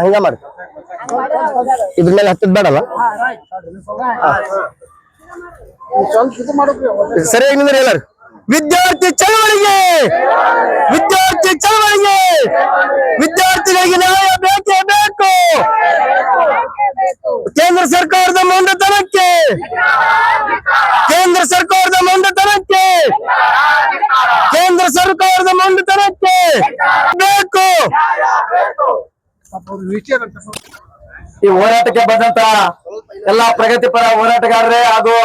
ಹಿಂಗ ಮಾಡಿ ಇದ್ರ ಮೇಲೆ ಹತ್ತದ್ ಬೇಡಲ್ಲ ಸರಿಯಾಗಿ ನಿಂದ್ರೆ ಎಲ್ಲಾರು ವಿದ್ಯಾರ್ಥಿ ಚಳವಳಿಗೆ ವಿದ್ಯಾರ್ಥಿ ಚಳವಳಿಗೆ ವಿದ್ಯಾರ್ಥಿಗಳಿಗೆ ನ್ಯಾಯ ಬೇಕೇ ಬೇಕು ಕೇಂದ್ರ ಸರ್ಕಾರದ ಮೊಂಡತನಕ್ಕೆ ಕೇಂದ್ರ ಸರ್ಕಾರದ ಮೊಂಡತನಕ್ಕೆ ಕೇಂದ್ರ ಸರ್ಕಾರದ ಮೊಂಡತನಕ್ಕೆ ಬೇಕು ಈ ಹೋರಾಟಕ್ಕೆ ಬಂದಂತ ಎಲ್ಲಾ ಪ್ರಗತಿಪರ ಹೋರಾಟಗಾರರೇ ಹಾಗೂ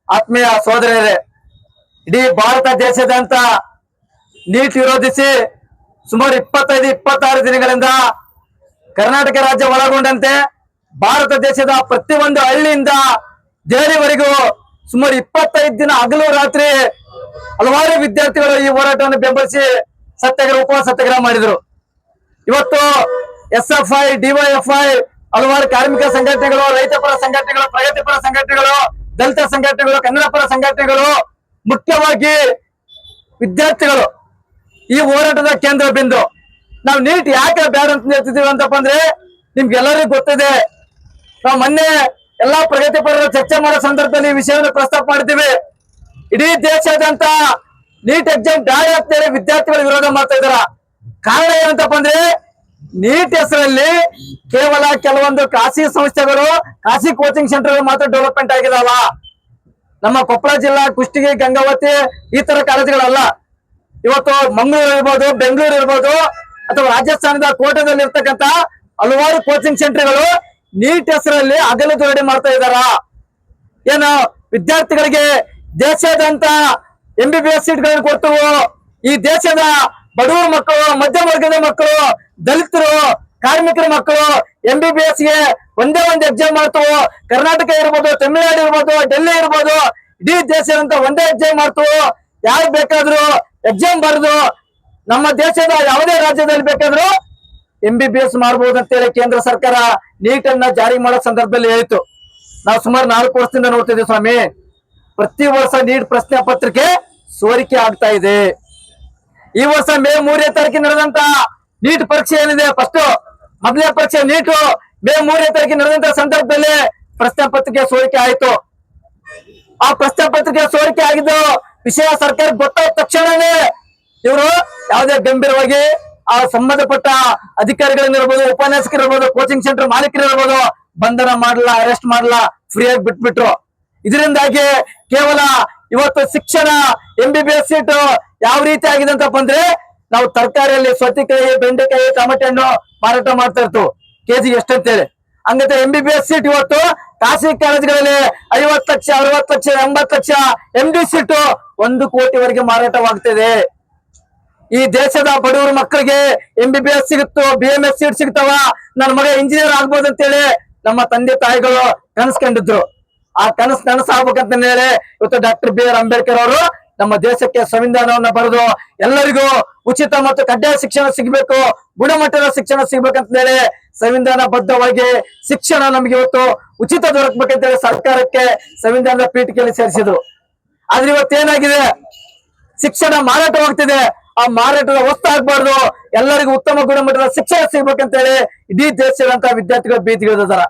ಆತ್ಮೀಯ ಸೋದರರೇ ಇಡೀ ಭಾರತ ದೇಶದಂತ ನೀಟ್ ವಿರೋಧಿಸಿ ಸುಮಾರು 25-26 ದಿನಗಳಿಂದ ಕರ್ನಾಟಕ ರಾಜ್ಯ ಒಳಗೊಂಡಂತೆ ಭಾರತ ದೇಶದ ಪ್ರತಿಯೊಂದು ಹಳ್ಳಿಯಿಂದ ದೆಹಲಿವರೆಗೂ ಸುಮಾರು 25 ದಿನ ಹಗಲು ರಾತ್ರಿ ಹಲವಾರು ವಿದ್ಯಾರ್ಥಿಗಳು ಈ ಹೋರಾಟವನ್ನು ಬೆಂಬಲಿಸಿ ಸತ್ಯಾಗ್ರಹ ಉಪವಾಸ ಸತ್ಯಾಗ್ರಹ ಮಾಡಿದ್ರು. ಇವತ್ತು SFI DYFI ಹಲವಾರು ಕಾರ್ಮಿಕ ಸಂಘಟನೆಗಳು, ರೈತ ಪರ ಸಂಘಟನೆಗಳು, ಪ್ರಗತಿಪರ ಸಂಘಟನೆಗಳು, ದಲಿತ ಸಂಘಟನೆಗಳು, ಕನ್ನಡ ಪರ ಸಂಘಟನೆಗಳು, ಮುಖ್ಯವಾಗಿ ವಿದ್ಯಾರ್ಥಿಗಳು ಈ ಹೋರಾಟದ ಕೇಂದ್ರ ಬಿಂದು. ನಾವು ನೀಟ್ ಯಾಕೆ ಬೇಡ ಅಂತ ಹೇಳ್ತಿದೀವಿ ಅಂತಪ್ಪ ಅಂದ್ರೆ ನಿಮ್ಗೆಲ್ಲರಿಗೂ ಗೊತ್ತಿದೆ. ನಾವು ಮೊನ್ನೆ ಎಲ್ಲಾ ಪ್ರಗತಿಪರರ ಚರ್ಚೆ ಮಾಡೋ ಸಂದರ್ಭದಲ್ಲಿ ಈ ವಿಷಯವನ್ನು ಪ್ರಸ್ತಾಪ ಮಾಡ್ತೀವಿ. ಇಡೀ ದೇಶಾದ್ಯಂತ ನೀಟ್ ಎಕ್ಸಾಮ್ ಬೇಡ ಅಂತೇಳಿ ವಿದ್ಯಾರ್ಥಿಗಳು ವಿರೋಧ ಮಾಡ್ತಾ ಇದಾರ. ಕಾರಣ ಏನಂತಪ್ಪ ಅಂದ್ರೆ ನೀಟ್ ಹೆಸರಲ್ಲಿ ಕೇವಲ ಕೆಲವೊಂದು ಖಾಸಗಿ ಸಂಸ್ಥೆಗಳು, ಖಾಸಗಿ ಕೋಚಿಂಗ್ ಸೆಂಟರ್ ಮಾತ್ರ ಡೆವಲಪ್ಮೆಂಟ್ ಆಗಿದಾವ. ನಮ್ಮ ಕೊಪ್ಪಳ ಜಿಲ್ಲಾ ಕುಷ್ಟಗಿ, ಗಂಗಾವತಿ ಈ ತರ ಕಾಲೇಜುಗಳಲ್ಲ. ಇವತ್ತು ಮಂಗಳೂರು ಇರ್ಬೋದು, ಬೆಂಗಳೂರು ಇರ್ಬೋದು, ಅಥವಾ ರಾಜಸ್ಥಾನದ ಕೋಟದಲ್ಲಿ ಇರ್ತಕ್ಕಂಥ ಹಲವಾರು ಕೋಚಿಂಗ್ ಸೆಂಟರ್ಗಳು ನೀಟ್ ಹೆಸರಲ್ಲಿ ಹಗಲು ದುರಡಿ ಮಾಡ್ತಾ ಇದಾರ. ಏನು ವಿದ್ಯಾರ್ಥಿಗಳಿಗೆ ದೇಶಾದ್ಯಂತ MBBS ಸೀಟ್ಗಳನ್ನು ಕೊಡ್ತವು. ಈ ದೇಶದ ಬಡವರ ಮಕ್ಕಳು, ಮಧ್ಯಮ ವರ್ಗದ ಮಕ್ಕಳು, ದಲಿತರು, ಕಾರ್ಮಿಕರ ಮಕ್ಕಳು MBBS ಗೆ ಒಂದೇ ಒಂದು ಎಕ್ಸಾಮ್ ಮಾಡ್ತವು. ಕರ್ನಾಟಕ ಇರ್ಬೋದು, ತಮಿಳುನಾಡು ಇರ್ಬೋದು, ಡೆಲ್ಲಿ ಇರ್ಬೋದು, ಇಡೀ ದೇಶದಂತ ಒಂದೇ ಎಕ್ಸಾಮ್ ಮಾಡ್ತವು. ಯಾರು ಬೇಕಾದ್ರು ಎಕ್ಸಾಮ್ ಬರೆದು ನಮ್ಮ ದೇಶದ ಯಾವುದೇ ರಾಜ್ಯದಲ್ಲಿ ಬೇಕಾದ್ರು MBBS ಮಾಡಬಹುದು ಅಂತೇಳಿ ಕೇಂದ್ರ ಸರ್ಕಾರ ನೀಟ್ ಅನ್ನ ಜಾರಿ ಮಾಡೋ ಸಂದರ್ಭದಲ್ಲಿ ಹೇಳಿತು. ನಾವು ಸುಮಾರು 4 ವರ್ಷದಿಂದ ನೋಡ್ತಿದ್ದೀವಿ ಸ್ವಾಮಿ. ಪ್ರತಿ ವರ್ಷ ನೀಟ್ ಪ್ರಶ್ನೆ ಪತ್ರಿಕೆ ಸೋರಿಕೆ ಆಗ್ತಾ ಇದೆ. ಈ ವರ್ಷ ಮೇ 3ನೇ ತಾರೀಕಿಗೆ ನಡೆದಂತ ನೀಟ್ ಪರೀಕ್ಷೆ ಏನಿದೆ, ಫಸ್ಟ್ ಮೊದಲನೇ ಪರೀಕ್ಷೆ ನೀಟು ಮೇ 3ನೇ ತಾರೀಕಿಗೆ ನಡೆದಂತ ಸಂದರ್ಭದಲ್ಲಿ ಪ್ರಶ್ನೆ ಪತ್ರಿಕೆ ಸೋರಿಕೆ ಆಯ್ತು. ಆ ಪ್ರಶ್ನೆ ಪತ್ರಿಕೆ ಸೋರಿಕೆ ಆಗಿದ್ದು ವಿಷಯ ಸರ್ಕಾರಕ್ಕೆ ಗೊತ್ತಾದ ತಕ್ಷಣನೇ ಇವರು ಯಾವುದೇ ಗಂಭೀರವಾಗಿ ಆ ಸಂಬಂಧಪಟ್ಟ ಅಧಿಕಾರಿಗಳಿರ್ಬೋದು, ಉಪನ್ಯಾಸಕರಿರ್ಬೋದು, ಕೋಚಿಂಗ್ ಸೆಂಟರ್ ಮಾಲೀಕರಿರ್ಬೋದು ಬಂಧನ ಮಾಡಲ್ಲ, ಅರೆಸ್ಟ್ ಮಾಡಲ್ಲ, ಫ್ರೀಯಾಗಿ ಬಿಟ್ಬಿಟ್ರು. ಇದರಿಂದಾಗಿ ಕೇವಲ ಇವತ್ತು ಶಿಕ್ಷಣ MBBS ಸೀಟ್ ಯಾವ ರೀತಿ ಆಗಿದೆ ಅಂತಪ್ಪ ಅಂದ್ರೆ ನಾವು ತರಕಾರಿಯಲ್ಲಿ ಸೌತೆಕಾಯಿ, ಬೆಂಡೆಕಾಯಿ, ಟೊಮೆಟೊ ಹಣ್ಣು ಮಾರಾಟ ಮಾಡ್ತಾ ಇರ್ತು ಕೆಜಿಗೆ ಎಷ್ಟಂತೇಳಿ. ಹಂಗಂತ MBBS ಸೀಟ್ ಇವತ್ತು ಖಾಸಗಿ ಕಾಲೇಜುಗಳಲ್ಲಿ 50 ಲಕ್ಷ, 60 ಲಕ್ಷ, 80 ಲಕ್ಷ MD ಸೀಟು 1 ಕೋಟಿವರೆಗೆ ಮಾರಾಟವಾಗ್ತಿದೆ. ಈ ದೇಶದ ಬಡವರ ಮಕ್ಕಳಿಗೆ MBBS ಸಿಗುತ್ತೋ, BMS ಸೀಟ್ ಸಿಗ್ತಾವ, ನನ್ನ ಮಗ ಇಂಜಿನಿಯರ್ ಆಗ್ಬೋದು ಅಂತೇಳಿ ನಮ್ಮ ತಂದೆ ತಾಯಿಗಳು ಕನಸ್ಕೊಂಡಿದ್ರು. ಆ ಕನಸು ಆಗ್ಬೇಕಂತ ಹೇಳಿ ಇವತ್ತು ಡಾಕ್ಟರ್ BR ಅಂಬೇಡ್ಕರ್ ಅವರು ನಮ್ಮ ದೇಶಕ್ಕೆ ಸಂವಿಧಾನವನ್ನ ಬರೆದು ಎಲ್ಲರಿಗೂ ಉಚಿತ ಮತ್ತು ಕಡ್ಡಾಯ ಶಿಕ್ಷಣ ಸಿಗಬೇಕು, ಗುಣಮಟ್ಟದ ಶಿಕ್ಷಣ ಸಿಗ್ಬೇಕಂತ ಹೇಳಿ ಸಂವಿಧಾನ ಬದ್ಧವಾಗಿ ಶಿಕ್ಷಣ ನಮ್ಗೆ ಇವತ್ತು ಉಚಿತ ದೊರಕಬೇಕಂತ ಹೇಳಿ ಸರ್ಕಾರಕ್ಕೆ ಸಂವಿಧಾನದ ಪೀಠಿಕೆಯಲ್ಲಿ ಸೇರಿಸಿದ್ರು. ಆದ್ರೆ ಇವತ್ತೇನಾಗಿದೆ, ಶಿಕ್ಷಣ ಮಾರಾಟವಾಗ್ತಿದೆ. ಆ ಮಾರಾಟದ ವಸ್ತು ಆಗ್ಬಾರ್ದು, ಎಲ್ಲರಿಗೂ ಉತ್ತಮ ಗುಣಮಟ್ಟದ ಶಿಕ್ಷಣ ಸಿಗ್ಬೇಕಂತ ಹೇಳಿ ಇಡೀ ದೇಶದಂತ ವಿದ್ಯಾರ್ಥಿಗಳು ಬೀದಿಗಿಳಿದಾರ.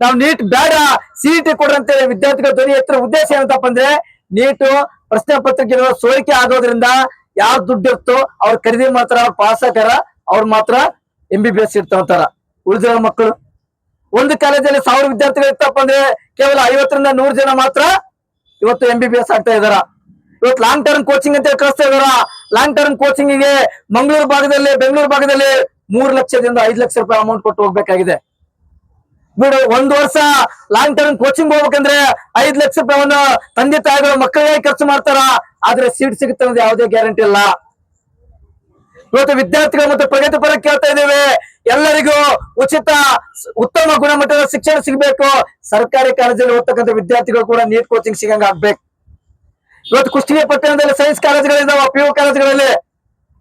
ನಾವು ನೀಟ್ ಬೇಡ, CET ಕೊಡ್ರಿ ಅಂತೇಳಿ ವಿದ್ಯಾರ್ಥಿಗಳ ಧ್ವನಿ ಎತ್ತರ ಉದ್ದೇಶ ಏನಂತಪ್ಪ ಅಂದ್ರೆ ನೀಟು ಪ್ರಶ್ನೆ ಪತ್ರಿಕೆಗಳು ಸೋರಿಕೆ ಆಗೋದ್ರಿಂದ ಯಾವ್ ದುಡ್ಡು ಇರ್ತೋ ಅವ್ರು ಖರೀದಿ ಮಾಡ್ತಾರ, ಅವ್ರ ಪಾಸ್ ಹಾಕಾರ, ಅವ್ರು ಮಾತ್ರ MBBS ಸೀಟ್ ತಗೋತಾರ. ಉಳಿದಿರೋ ಮಕ್ಕಳು ಒಂದು ಕಾಲೇಜಲ್ಲಿ 1000 ವಿದ್ಯಾರ್ಥಿಗಳು ಇರ್ತಪ್ಪ ಅಂದ್ರೆ ಕೇವಲ 50ರಿಂದ 100 ಜನ ಮಾತ್ರ ಇವತ್ತು MBBS ಆಗ್ತಾ ಇದಾರ. ಇವತ್ತು ಲಾಂಗ್ ಟರ್ಮ್ ಕೋಚಿಂಗ್ ಅಂತ ಕಳಿಸ್ತಾ ಇದಾರ. ಲಾಂಗ್ ಟರ್ಮ್ ಕೋಚಿಂಗ್ ಗೆ ಮಂಗಳೂರು ಭಾಗದಲ್ಲಿ, ಬೆಂಗಳೂರು ಭಾಗದಲ್ಲಿ 3 ಲಕ್ಷದಿಂದ 5 ಲಕ್ಷ ರೂಪಾಯಿ ಅಮೌಂಟ್ ಕೊಟ್ಟು ಹೋಗ್ಬೇಕಾಗಿದೆ. ಬಿಡು, 1 ವರ್ಷ ಲಾಂಗ್ ಟರ್ಮ್ ಕೋಚಿಂಗ್ ಹೋಗ್ಬೇಕಂದ್ರೆ 5 ಲಕ್ಷ ರೂಪಾಯಿಯನ್ನು ತಂದೆ ತಾಯಿಗಳು ಮಕ್ಕಳಿಗೆ ಖರ್ಚು ಮಾಡ್ತಾರ. ಆದ್ರೆ ಸೀಟ್ ಸಿಗುತ್ತೆ ಅನ್ನೋದು ಯಾವುದೇ ಗ್ಯಾರಂಟಿ ಇಲ್ಲ. ಇವತ್ತು ವಿದ್ಯಾರ್ಥಿಗಳು ಮತ್ತು ಪ್ರಗತಿಪರ ಕೇಳ್ತಾ ಇದ್ದೇವೆ, ಎಲ್ಲರಿಗೂ ಉಚಿತ ಉತ್ತಮ ಗುಣಮಟ್ಟದ ಶಿಕ್ಷಣ ಸಿಗಬೇಕು. ಸರ್ಕಾರಿ ಕಾಲೇಜಲ್ಲಿ ಓದ್ತಕ್ಕಂಥ ವಿದ್ಯಾರ್ಥಿಗಳು ಕೂಡ ನೀಟ್ ಕೋಚಿಂಗ್ ಸಿಗಂಗ ಆಗ್ಬೇಕು. ಇವತ್ತು ಕುಷ್ಟಗಿ ಪಟ್ಟಣದಲ್ಲಿ ಸೈನ್ಸ್ ಕಾಲೇಜುಗಳಿದಾವ, PU ಕಾಲೇಜುಗಳಲ್ಲಿ.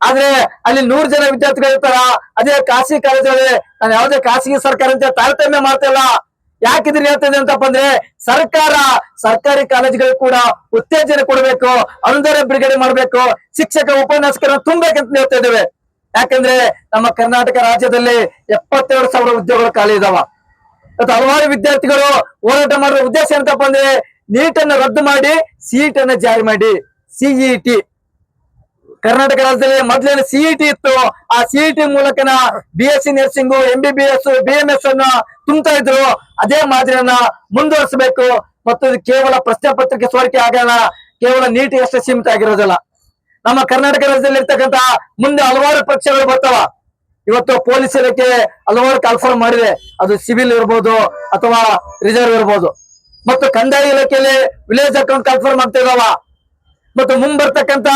ಆದ್ರೆ ಅಲ್ಲಿ 100 ಜನ ವಿದ್ಯಾರ್ಥಿಗಳು ಇರ್ತಾರ. ಅದೇ ಖಾಸಗಿ ಕಾಲೇಜುಗಳಲ್ಲಿ ನಾನು ಯಾವುದೇ ಖಾಸಗಿ ಸರ್ಕಾರ ಅಂತ ತಾರತಮ್ಯ ಮಾಡ್ತಿಲ್ಲ. ಯಾಕಿದ್ರೆ ಹೇಳ್ತದೆ ಅಂತಪ್ಪ ಅಂದ್ರೆ ಸರ್ಕಾರಿ ಕಾಲೇಜುಗಳಿಗೆ ಕೂಡ ಉತ್ತೇಜನ ಕೊಡಬೇಕು, ಅನುದಾನ ಬಿಡುಗಡೆ ಮಾಡಬೇಕು, ಶಿಕ್ಷಕ ಉಪನ್ಯಾಸಕರ ತುಂಬಬೇಕಂತ ಹೇಳ್ತಾ ಇದ್ದೇವೆ. ಯಾಕಂದ್ರೆ ನಮ್ಮ ಕರ್ನಾಟಕ ರಾಜ್ಯದಲ್ಲಿ 72,000 ಉದ್ಯೋಗಗಳು ಖಾಲಿ ಇದಾವ. ಇವತ್ತು ಹಲವಾರು ವಿದ್ಯಾರ್ಥಿಗಳು ಹೋರಾಟ ಮಾಡುವ ಉದ್ದೇಶ ಏನಂತಪ್ಪ ಅಂದ್ರೆ ನೀಟನ್ನು ರದ್ದು ಮಾಡಿ ಸಿಇಟಿ ಅನ್ನ ಜಾರಿ ಮಾಡಿ. ಸಿಇಟಿ ಕರ್ನಾಟಕ ರಾಜ್ಯದಲ್ಲಿ ಮೊದಲೇನು ಸಿಇಟಿ ಇತ್ತು, ಆ ಸಿಇಟಿ ಮೂಲಕನ BSc ನರ್ಸಿಂಗ್, MBBS, BMS ಅನ್ನ ತುಂಬ್ತಾ ಇದ್ರು. ಅದೇ ಮಾದರಿಯನ್ನ ಮುಂದುವರಿಸಬೇಕು. ಮತ್ತು ಇದು ಕೇವಲ ಪ್ರಶ್ನೆ ಪತ್ರಿಕೆ ಸೋರಿಕೆ ಆಗಲ್ಲ, ಕೇವಲ ನೀಟ್ ಅಷ್ಟೇ ಸೀಮಿತ ಆಗಿರೋದಿಲ್ಲ. ನಮ್ಮ ಕರ್ನಾಟಕ ರಾಜ್ಯದಲ್ಲಿ ಇರ್ತಕ್ಕಂತ ಮುಂದೆ ಹಲವಾರು ಪರೀಕ್ಷೆಗಳು ಬರ್ತಾವ. ಇವತ್ತು ಪೊಲೀಸ್ ಇಲಾಖೆ ಹಲವಾರು ಕಾಲ್ಫಾರ್ಮ್ ಮಾಡಿದೆ, ಅದು ಸಿವಿಲ್ ಇರ್ಬೋದು ಅಥವಾ ರಿಸರ್ವ್ ಇರ್ಬೋದು. ಮತ್ತು ಕಂದಾಯ ಇಲಾಖೆಯಲ್ಲಿ ವಿಲೇಜ್ ಅಕೌಂಟ್ ಕಾಲ್ಫಾರ್ಮ್ ಆಗ್ತಾ ಇದಾವ. ಮತ್ತು ಮುಂಬರ್ತಕ್ಕಂತ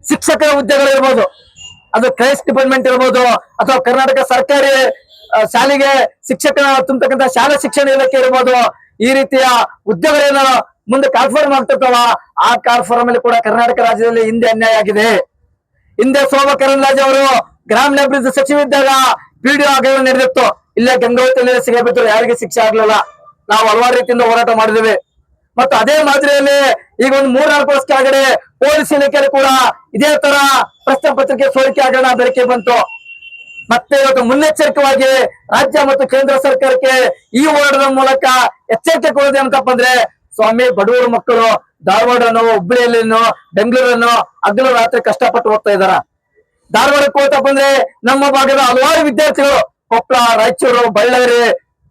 ಶಿಕ್ಷಕರ ಹುದ್ದೆಗಳು ಇರ್ಬೋದು, ಅದು ಕ್ರೈಸ್ಟ್ ಡಿಪಾರ್ಟ್ಮೆಂಟ್ ಇರ್ಬೋದು ಅಥವಾ ಕರ್ನಾಟಕ ಸರ್ಕಾರಿ ಶಾಲೆಗೆ ಶಿಕ್ಷಕನ ತುಂಬತಕ್ಕಂಥ ಶಾಲಾ ಶಿಕ್ಷಣ ಇಲಾಖೆ ಇರ್ಬೋದು, ಈ ರೀತಿಯ ಹುದ್ದೆಗಳೇನು ಮುಂದೆ ಕಾಲ್ಫಾರ್ಮ್ ಆಗ್ತಿರ್ತಾವ. ಆ ಕಾಲ್ಫಾರ್ಮ್ ಅಲ್ಲಿ ಕೂಡ ಕರ್ನಾಟಕ ರಾಜ್ಯದಲ್ಲಿ ಹಿಂದೆ ಅನ್ಯಾಯ ಆಗಿದೆ. ಹಿಂದೆ ಶೋಭಾ ಕರಂದ್ಲಾಜೆ ಅವರು ಗ್ರಾಮೀಣಾಭಿವೃದ್ಧಿ ಸಚಿವ ಇದ್ದಾಗ PDO ಹಗರಣ ನಡೆದಿತ್ತು. ಇಲ್ಲೇ ಗಂಗಾವತಿಯಲ್ಲಿ ಸಿಗಬಿಟ್ಟು ಯಾರಿಗೆ ಶಿಕ್ಷೆ ಆಗ್ಲಿಲ್ಲ. ನಾವು ಹಲವಾರು ರೀತಿಯಿಂದ ಹೋರಾಟ ಮಾಡಿದ್ದೇವೆ. ಮತ್ತು ಅದೇ ಮಾದರಿಯಲ್ಲಿ ಈಗ ಒಂದು 3-4 ವರ್ಷ ಕೆಳಗಡೆ ಪೊಲೀಸ್ ಇಲಾಖೆಯಲ್ಲಿ ಕೂಡ ಇದೇ ತರ ಪ್ರಶ್ನೆ ಪತ್ರಿಕೆ ಸೋರಿಕೆ ಹಗರಣ ಬೆಳಕಿಗೆ ಬಂತು. ಮತ್ತೆ ಇವತ್ತು ಮುನ್ನೆಚ್ಚರಿಕೆಯಾಗಿ ರಾಜ್ಯ ಮತ್ತು ಕೇಂದ್ರ ಸರ್ಕಾರಕ್ಕೆ ಈ ಹೋರಾಟದ ಮೂಲಕ ಎಚ್ಚರಿಕೆ ಕೊಡೋದು ಏನಂತಪ್ಪ ಅಂದ್ರೆ, ಸ್ವಾಮಿ ಬಡವರ ಮಕ್ಕಳು ಧಾರವಾಡನೋ, ಹುಬ್ಬಳ್ಳಿಯಲ್ಲಿನೋ, ಬೆಂಗಳೂರನ್ನು ಹಗಲು ರಾತ್ರಿ ಕಷ್ಟಪಟ್ಟು ಓದ್ತಾ ಇದಾರ. ಧಾರವಾಡಕ್ಕೆ ಹೋಗ್ತಪ್ಪ ಅಂದ್ರೆ ನಮ್ಮ ಭಾಗದ ಹಲವಾರು ವಿದ್ಯಾರ್ಥಿಗಳು, ಕೊಪ್ಪಳ, ರಾಯಚೂರು, ಬಳ್ಳಾರಿ,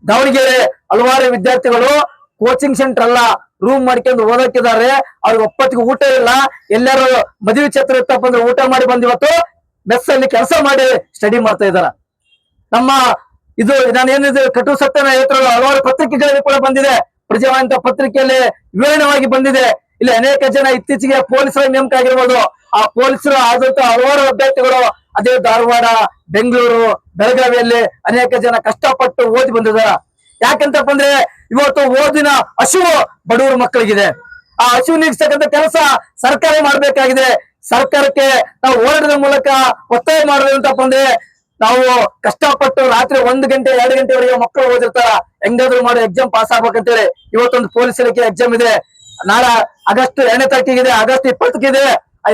ದಾವಣಗೆರೆ ಹಲವಾರು ವಿದ್ಯಾರ್ಥಿಗಳು ಕೋಚಿಂಗ್ ಸೆಂಟರ್ ಅಲ್ಲ ರೂಮ್ ಮಾಡ್ಕೊಂಡು ಓದಕ್ಕಿದ್ದಾರೆ. ಅವ್ರಿಗೆ ಒಪ್ಪತ್ತಿಗೆ ಊಟ ಇಲ್ಲ. ಎಲ್ಲರೂ ಮದುವೆ ಛತ್ರ ಇತ್ತಪ್ಪ ಅಂದ್ರೆ ಊಟ ಮಾಡಿ ಬಂದ್ ಇವತ್ತು ಮೆಸ್ ಅಲ್ಲಿ ಕೆಲಸ ಮಾಡಿ ಸ್ಟಡಿ ಮಾಡ್ತಾ ಇದಾರ. ನಮ್ಮ ಇದು ನಾನೇನಿದೆ ಕಟು ಸತ್ಯನ ಹೇಳ್ತಾರಲ್ಲ, ಹಲವಾರು ಪತ್ರಿಕೆಗಳಲ್ಲಿ ಕೂಡ ಬಂದಿದೆ. ಪ್ರಜಾವಾಹಿನಿ ಪತ್ರಿಕೆಯಲ್ಲಿ ವಿವರಣವಾಗಿ ಬಂದಿದೆ. ಇಲ್ಲಿ ಅನೇಕ ಜನ ಇತ್ತೀಚೆಗೆ ಪೊಲೀಸರ ನೇಮಕ ಆಗಿರ್ಬೋದು. ಆ ಪೊಲೀಸರು ಆದಂತ ಹಲವಾರು ಅಭ್ಯರ್ಥಿಗಳು ಅದೇ ಧಾರವಾಡ, ಬೆಂಗಳೂರು, ಬೆಳಗಾವಿಯಲ್ಲಿ ಅನೇಕ ಜನ ಕಷ್ಟಪಟ್ಟು ಓದಿ ಬಂದಿದಾರ. ಯಾಕಂತಪ್ಪ ಅಂದ್ರೆ ಇವತ್ತು ಓದಿನ ಹಸಿವು ಬಡವರ ಮಕ್ಕಳಿಗಿದೆ. ಆ ಹಸಿವು ನೀಗಿಸ್ತಕ್ಕಂಥ ಕೆಲಸ ಸರ್ಕಾರ ಮಾಡ್ಬೇಕಾಗಿದೆ. ಸರ್ಕಾರಕ್ಕೆ ನಾವು ಹೋರಾಟದ ಮೂಲಕ ಒತ್ತಾಯ ಮಾಡೋದಂತಪ್ಪ ಅಂದ್ರೆ, ನಾವು ಕಷ್ಟಪಟ್ಟು ರಾತ್ರಿ 1 ಗಂಟೆ 2 ಗಂಟೆವರೆಗೆ ಮಕ್ಕಳು ಓದಿರ್ತಾರ, ಹೆಂಗಾದ್ರು ಮಾಡಿ ಎಕ್ಸಾಮ್ ಪಾಸ್ ಆಗ್ಬೇಕಂತೇಳಿ. ಇವತ್ತೊಂದು ಪೊಲೀಸ್ ಇಲಾಖೆ ಎಕ್ಸಾಮ್ ಇದೆ, ನಾಳೆ ಆಗಸ್ಟ್ 2ನೇ ತಾರೀಕಿಗೆ, ಆಗಸ್ಟ್ 20ಕ್ಕೆ.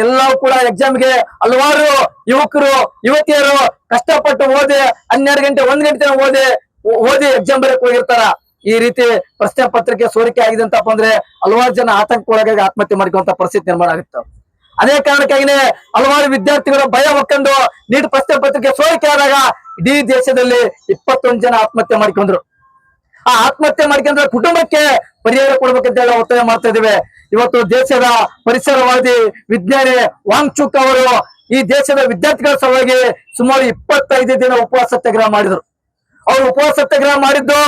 ಎಲ್ಲವೂ ಕೂಡ ಎಕ್ಸಾಮ್ಗೆ ಹಲವಾರು ಯುವಕರು ಯುವತಿಯರು ಕಷ್ಟಪಟ್ಟು ಓದಿ 12 ಗಂಟೆ 1 ಗಂಟೆ ಓದಿ ಎಕ್ಸಾಮ್ ಬರಕ್ ಹೋಗಿರ್ತಾರ. ಈ ರೀತಿ ಪ್ರಶ್ನೆ ಪತ್ರಿಕೆ ಸೋರಿಕೆ ಆಗಿದೆ ಅಂತಪ್ಪ ಅಂದ್ರೆ ಹಲವಾರು ಜನ ಆತಂಕಕ್ಕೊಳಗಾಗಿ ಆತ್ಮಹತ್ಯೆ ಮಾಡ್ಕೊಂತ ಪರಿಸ್ಥಿತಿ ನಿರ್ಮಾಣ ಆಗುತ್ತೆ. ಅದೇ ಕಾರಣಕ್ಕಾಗಿನೇ ಹಲವಾರು ವಿದ್ಯಾರ್ಥಿಗಳು ಭಯ ಹೊಕ್ಕೊಂಡು ನೀಟ್ ಪ್ರಶ್ನೆ ಪತ್ರಿಕೆ ಸೋರಿಕೆ ಆದಾಗ ಇಡೀ ದೇಶದಲ್ಲಿ 21 ಜನ ಆತ್ಮಹತ್ಯೆ ಮಾಡ್ಕೊಂಡ್ರು. ಆ ಆತ್ಮಹತ್ಯೆ ಮಾಡ್ಕೊಂಡ್ರೆ ಕುಟುಂಬಕ್ಕೆ ಪರಿಹಾರ ಕೊಡ್ಬೇಕಂತ ಹೇಳಿ ಒತ್ತಾಯ ಮಾಡ್ತಾ ಇದ್ದೇವೆ. ಇವತ್ತು ದೇಶದ ಪರಿಸರವಾದಿ ವಿಜ್ಞಾನಿ ವಾಂಗ್ಚುಕ್ ಅವರು ಈ ದೇಶದ ವಿದ್ಯಾರ್ಥಿಗಳ ಸಲುವಾಗಿ ಸುಮಾರು 25 ದಿನ ಉಪವಾಸ ಸತ್ಯಾಗ್ರಹ ಮಾಡಿದ್ರು. ಅವರು ಉಪವಾಸ ಸತ್ಯಾಗ್ರಹ ಮಾಡಿದ್ದು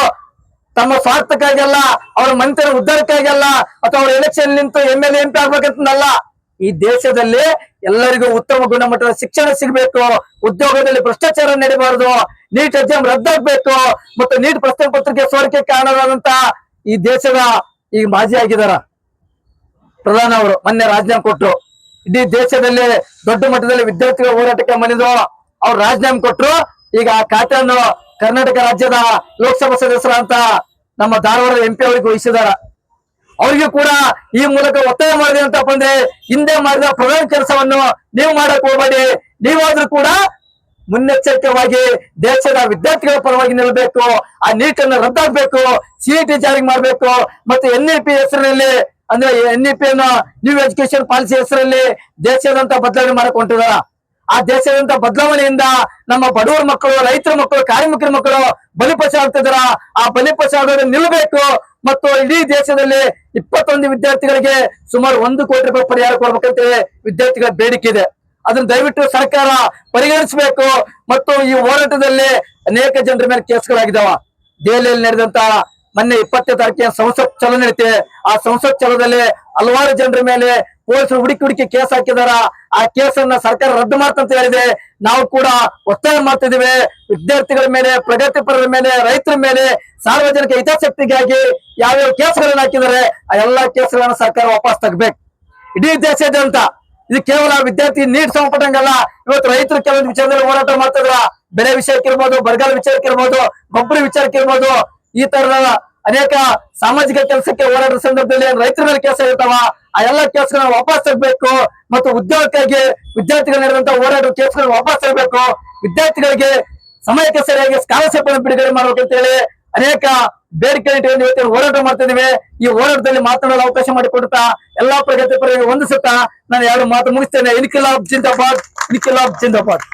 ತಮ್ಮ ಸ್ವಾರ್ಥಕ್ಕಾಗಲ್ಲ, ಅವರ ಮಂತ್ರಿ ಉದ್ಧಾರಕ್ಕಾಗಲ್ಲ, ಅಥವಾ ಅವ್ರ ಎಲೆಕ್ಷನ್ ನಿಂತು MLA MP ಆಗ್ಬೇಕಂತಲ್ಲ. ಈ ದೇಶದಲ್ಲಿ ಎಲ್ಲರಿಗೂ ಉತ್ತಮ ಗುಣಮಟ್ಟದ ಶಿಕ್ಷಣ ಸಿಗಬೇಕು, ಉದ್ಯೋಗದಲ್ಲಿ ಭ್ರಷ್ಟಾಚಾರ ನಡೀಬಾರದು, ನೀಟ್ ಎಕ್ಸಾಮ್ ರದ್ದಾಗಬೇಕು, ಮತ್ತು ನೀಟ್ ಪ್ರಶ್ನೆ ಪತ್ರಿಕೆ ಸೋರಿಕೆ ಕಾರಣವಾದಂತ ಈ ದೇಶದ ಈಗ ಮಾಜಿ ಆಗಿದಾರ ಪ್ರಧಾನ ಅವರು ಮೊನ್ನೆ ರಾಜೀನಾಮೆ ಕೊಟ್ರು. ಇಡೀ ದೇಶದಲ್ಲಿ ದೊಡ್ಡ ಮಟ್ಟದಲ್ಲಿ ವಿದ್ಯಾರ್ಥಿಗಳ ಹೋರಾಟಕ್ಕೆ ಮಣಿದ್ರು. ಅವ್ರು ರಾಜೀನಾಮೆ ಕೊಟ್ರು. ಈಗ ಆ ಖಾತೆಯನ್ನು ಕರ್ನಾಟಕ ರಾಜ್ಯದ ಲೋಕಸಭಾ ಸದಸ್ಯರಂತ ನಮ್ಮ ಧಾರವಾಡ MP ಅವರಿಗೆ ವಹಿಸಿದಾರ. ಅವ್ರಿಗೂ ಕೂಡ ಈ ಮೂಲಕ ಒತ್ತಾಯ ಮಾಡಿದೆ ಅಂತಪ್ಪ ಅಂದ್ರೆ, ಹಿಂದೆ ಮಾಡಿದ ಪ್ರಧಾನ ಕೆಲಸವನ್ನು ನೀವು ಮಾಡಕ್ ಹೋಗಬೇಡಿ. ನೀವಾದ್ರೂ ಕೂಡ ಮುನ್ನೆಚ್ಚರಿಕೆಯಾಗಿ ದೇಶದ ವಿದ್ಯಾರ್ಥಿಗಳ ಪರವಾಗಿ ನಿಲ್ಲಬೇಕು. ಆ ನೀಟನ್ನು ರದ್ದಾಗಬೇಕು, CET ಜಾರಿ ಮಾಡಬೇಕು. ಮತ್ತೆ NEP ಹೆಸರಿನಲ್ಲಿ ಅಂದ್ರೆ NEP ನ್ಯೂ ಎಜುಕೇಶನ್ ಪಾಲಿಸಿ ಹೆಸರಲ್ಲಿ ದೇಶದಂತ ಬದಲಾವಣೆ ಮಾಡಕ್ ಹೊಂಟಿದಾರ. ಆ ದೇಶದಂತ ಬದಲಾವಣೆಯಿಂದ ನಮ್ಮ ಬಡವರ ಮಕ್ಕಳು, ರೈತರ ಮಕ್ಕಳು, ಕಾರ್ಮಿಕರ ಮಕ್ಕಳು ಬಲಿಪಶಾಗ್ತಿದಾರ. ಆ ಬಲಿಪಶಾಗೋದು ನಿಲ್ಲಬೇಕು. ಮತ್ತು ಇಡೀ ದೇಶದಲ್ಲಿ 21 ವಿದ್ಯಾರ್ಥಿಗಳಿಗೆ ಸುಮಾರು 1 ಕೋಟಿ ರೂಪಾಯಿ ಪರಿಹಾರ ಕೊಡ್ಬೇಕಂತೇಳಿ ವಿದ್ಯಾರ್ಥಿಗಳ ಬೇಡಿಕೆ ಇದೆ. ಅದನ್ನ ದಯವಿಟ್ಟು ಸರ್ಕಾರ ಪರಿಗಣಿಸಬೇಕು. ಮತ್ತು ಈ ಹೋರಾಟದಲ್ಲಿ ಅನೇಕ ಜನರ ಮೇಲೆ ಕೇಸ್ಗಳಾಗಿದ್ದಾವ. ದೆಹಲಿಯಲ್ಲಿ ನಡೆದಂತ ಮೊನ್ನೆ 20ನೇ ತಾರೀಕಿನ ಸಂಸತ್ ಚಲೋ ನಡೀತೆ. ಆ ಸಂಸತ್ ಚಲೋದಲ್ಲಿ ಹಲವಾರು ಜನರ ಮೇಲೆ ಪೊಲೀಸರು ಹುಡುಕಿ ಕೇಸ್ ಹಾಕಿದಾರ. ಆ ಕೇಸನ್ನ ಸರ್ಕಾರ ರದ್ದು ಮಾಡ್ತಂತ ಹೇಳಿದೆ. ನಾವು ಕೂಡ ಒತ್ತಾಯ ಮಾಡ್ತಿದ್ದೀವಿ. ವಿದ್ಯಾರ್ಥಿಗಳ ಮೇಲೆ, ಪ್ರಗತಿಪರರ ಮೇಲೆ, ರೈತರ ಮೇಲೆ, ಸಾರ್ವಜನಿಕ ಹಿತಾಸಕ್ತಿಗಾಗಿ ಯಾವ್ಯಾವ ಕೇಸ್ಗಳನ್ನ ಹಾಕಿದ್ದಾರೆ ಆ ಎಲ್ಲಾ ಕೇಸ್ಗಳನ್ನ ಸರ್ಕಾರ ವಾಪಸ್ ತಗಬೇಕು. ಇಡೀ ದೇಶಾದ್ಯಂತ ಇದು ಕೇವಲ ವಿದ್ಯಾರ್ಥಿ ನೀಟ್ ಸಂಪಟ್ಟಂಗಲ್ಲ. ಇವತ್ತು ರೈತರು ಕೆಲವೊಂದು ವಿಚಾರದಲ್ಲಿ ಹೋರಾಟ ಮಾಡ್ತಿದ್ರ. ಬೆಳೆ ವಿಷಯಕ್ಕಿರ್ಬೋದು, ಬರಗಾಲ ವಿಚಾರಕ್ಕಿರ್ಬೋದು, ಗೊಬ್ಬರ ವಿಚಾರಕ್ಕಿರ್ಬೋದು, ಈ ತರದ ಅನೇಕ ಸಾಮಾಜಿಕ ಕೆಲಸಕ್ಕೆ ಹೋರಾಟದ ಸಂದರ್ಭದಲ್ಲಿ ರೈತರ ಮೇಲೆ ಕೆಲಸ ಇರ್ತಾವ, ಆ ಎಲ್ಲ ಕೇಸ್ಗಳನ್ನ ವಾಪಸ್ ತರಬೇಕು ಮತ್ತು ಉದ್ಯೋಗಕ್ಕಾಗಿ ವಿದ್ಯಾರ್ಥಿಗಳು ನಡೆದಂತ ಹೋರಾಟ ಕೇಸ್ಗಳನ್ನ ವಾಪಸ್ ತರಬೇಕು, ವಿದ್ಯಾರ್ಥಿಗಳಿಗೆ ಸಮಯಕ್ಕೆ ಸರಿಯಾಗಿ ಸ್ಕಾಲರ್ಶಿಪ್ ಅನ್ನು ಬಿಡುಗಡೆ ಮಾಡ್ಬೇಕು ಅಂತ ಹೇಳಿ ಅನೇಕ ಬೇಡಿಕೆ ಇಟ್ಕೊಂಡು ಇವತ್ತು ಹೋರಾಟ ಮಾಡ್ತಾ ಇದೀವಿ. ಈ ಹೋರಾಟದಲ್ಲಿ ಮಾತನಾಡಲು ಅವಕಾಶ ಮಾಡಿಕೊಡುತ್ತಾ ಎಲ್ಲಾ ಪ್ರಗತಿಪರರಿಗೆ ವಂದಿಸುತ್ತಾ ನಾನು ಎರಡು ಮಾತು ಮುಗಿಸ್ತೇನೆ. ಇನ್ಕಿಲಾಬ್ ಜಿಂದಾಬಾದ್, ಇನ್ಕಿಲಾಬ್ ಜಿಂದಾಬಾದ್.